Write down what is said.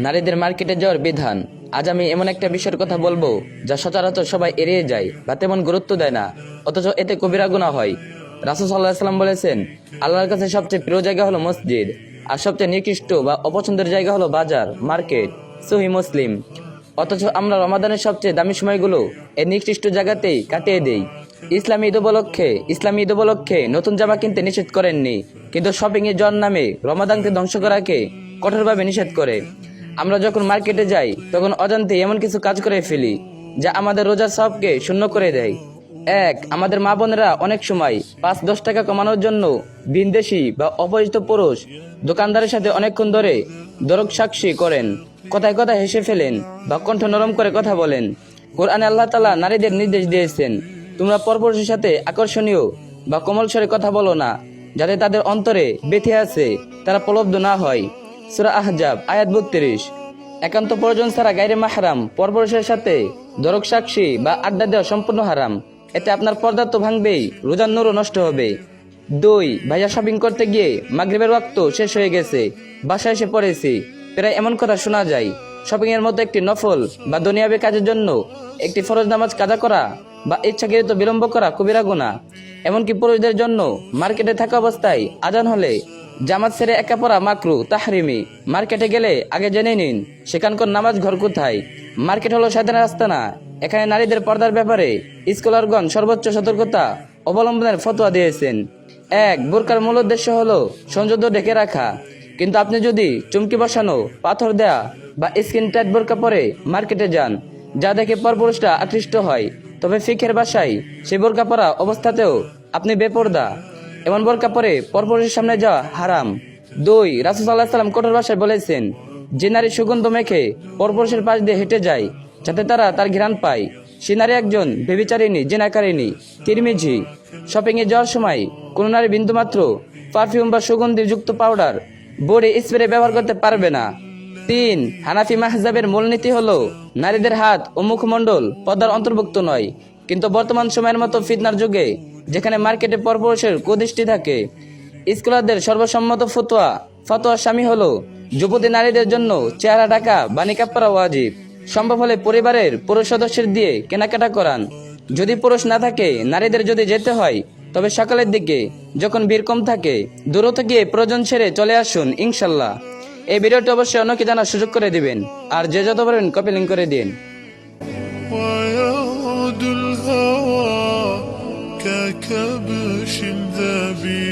নারীদের মার্কেটে যাওয়ার বিধান। আজ আমি এমন একটা বিষয়ের কথা বলবো যা সচরাচর সবাই এড়িয়ে যায় বা তেমন গুরুত্ব দেয় না, অথচ এতে কবিরা গুনাহ হয়। রাসূল সাল্লাল্লাহু আলাইহি ওয়াসাল্লাম বলেছেন, আল্লাহর কাছে সবচেয়ে প্রিয় জায়গা হলো মসজিদ, আর সবচেয়ে নিকৃষ্ট বা অপছন্দের জায়গা হলো বাজার, মার্কেট। সহিহ মুসলিম। অথচ আমরা রমাদানের সবচেয়ে দামি সময়গুলো এই নিকৃষ্ট জায়গাতেই কাটিয়ে দেই। ইসলামী ঈদ উপলক্ষে নতুন জামা কিনতে নিষেধ করেননি, কিন্তু শপিং এর জন নামে রমাদানকে ধ্বংস করাকে কঠোরভাবে নিষেধ করে। আমরা যখন মার্কেটে যাই তখন অজান্তে এমন কিছু কাজ করে ফেলি যা আমাদের রোজার সওয়াবকে শূন্য করে দেয়। আমাদের মা বোনেরা অনেক সময় 5-10 টাকা কমানোর জন্য ভিনদেশি বা অপরিচিত পুরুষ দোকানদারের সাথে অনেকক্ষণ ধরে দরক সাক্ষী করেন, কথায় কথায় হেসে ফেলেন বা কণ্ঠ নরম করে কথা বলেন। কোরআনে আল্লাহ তাআলা নারীদের নির্দেশ দিয়েছেন, তোমরা পরপুরুষের সাথে আকর্ষণীয় বা কোমল স্বরে কথা বলো না, যাতে তাদের অন্তরে বেঁধে আছে তারা প্রলব্ধ না হয়। সূরা আহজাব আয়াত 32। একান্ত প্রয়োজন ছাড়া গায়রে মাহরাম পরপুরুষের সাথে দরক সাক্ষী বা আড্ডা দেওয়া সম্পূর্ণ হারাম। এতে আপনার পর্দা তো ভাঙবেই, রোজার নূরও নষ্ট হবে। 2, ভাইয়া শপিং করতে গিয়ে মাগরিবের ওয়াক্ত শেষ হয়ে গেছে, বাসায় এসে পড়েছি। প্রায় এমন কথা শোনা যায়। শপিং এর মতো একটি নফল বা দুনিয়াবী কাজের জন্য একটি ফরজ নামাজ কাজা করা বা ইচ্ছাকৃত বিলম্ব করা কবিরা গুনাহ। এমনকি পুরুষদের জন্য মার্কেটে থাকা অবস্থায় আজান হলে জামাত ছেড়ে একা পড়া মাকরু তাহরিমি। মার্কেটে গেলে আগে জেনে নিন সেখানকার নামাজ ঘর কোথায়। মার্কেট হলো শয়তানের আস্তানা। এখানে নারীদের পর্দার ব্যাপারে স্কলারগণ সর্বোচ্চ সতর্কতা অবলম্বনের ফতোয়া দিয়েছেন। 1, বোরকার মূল উদ্দেশ্য হলো সৌন্দর্য ঢেকে রাখা, কিন্তু আপনি যদি চুমকি বসানো, পাথর দেয়া বা স্কিন টাইট বোরকা পরে মার্কেটে যান, যা দেখে পরপুরুষরা আকৃষ্ট হয়, তবে ফিকহের ভাষায় সেই বোরকা পরা অবস্থাতেও আপনি বেপরদা। এমন বোরকা পরে পরপুরুষের সামনে যাওয়া হারাম। 2, রাসূল সাল্লাল্লাহু আলাইহি ওয়াসাল্লাম কঠোর ভাষায় বলেছেন, যে নারী সুগন্ধ মেখে পরপুরুষের পাশ দিয়ে হেঁটে যায় যাতে তারা তার ঘ্রাণ পায়, সে নারী একজন ব্যভিচারিণী, জিনাকারিণী। তিরমিজি। শপিং এ যাওয়ার সময় কোন নারী বিন্দুমাত্র পারফিউম বা সুগন্ধি যুক্ত পাউডার, বডি স্প্রে ব্যবহার করতে পারবে না। 3, হানাফি মাহজাবের মূলনীতি হলো নারীদের হাত ও মুখমণ্ডল পর্দার অন্তর্ভুক্ত নয়, কিন্তু বর্তমান সময়ের মতো ফিতনার যুগে যেখানে মার্কেটে পরপুরুষের কুদৃষ্টি থাকে, স্কলারদের সর্বসম্মত ফতোয়ার স্বামী হলো যুবতী নারীদের জন্য চেহারা ঢাকা বা নিকাব পরা ওয়াজিব। সম্ভব হলে পরিবারের পুরুষ সদস্যের দিয়ে কেনাকাটা করান। যদি পুরুষ না থাকে, নারীদের যদি যেতে হয়, তবে সকালের দিকে যখন ভিড় কম থাকে দূরত্ব গিয়ে প্রয়োজন ছেড়ে চলে আসুন ইনশাল্লাহ। এই ভিডিওটি অবশ্যই অন্যকে জানার সুযোগ করে দিবেন, আর যে যত পারবেন কপি লিঙ্ক করে দিন। ويعود الهوى ككبش ذبيح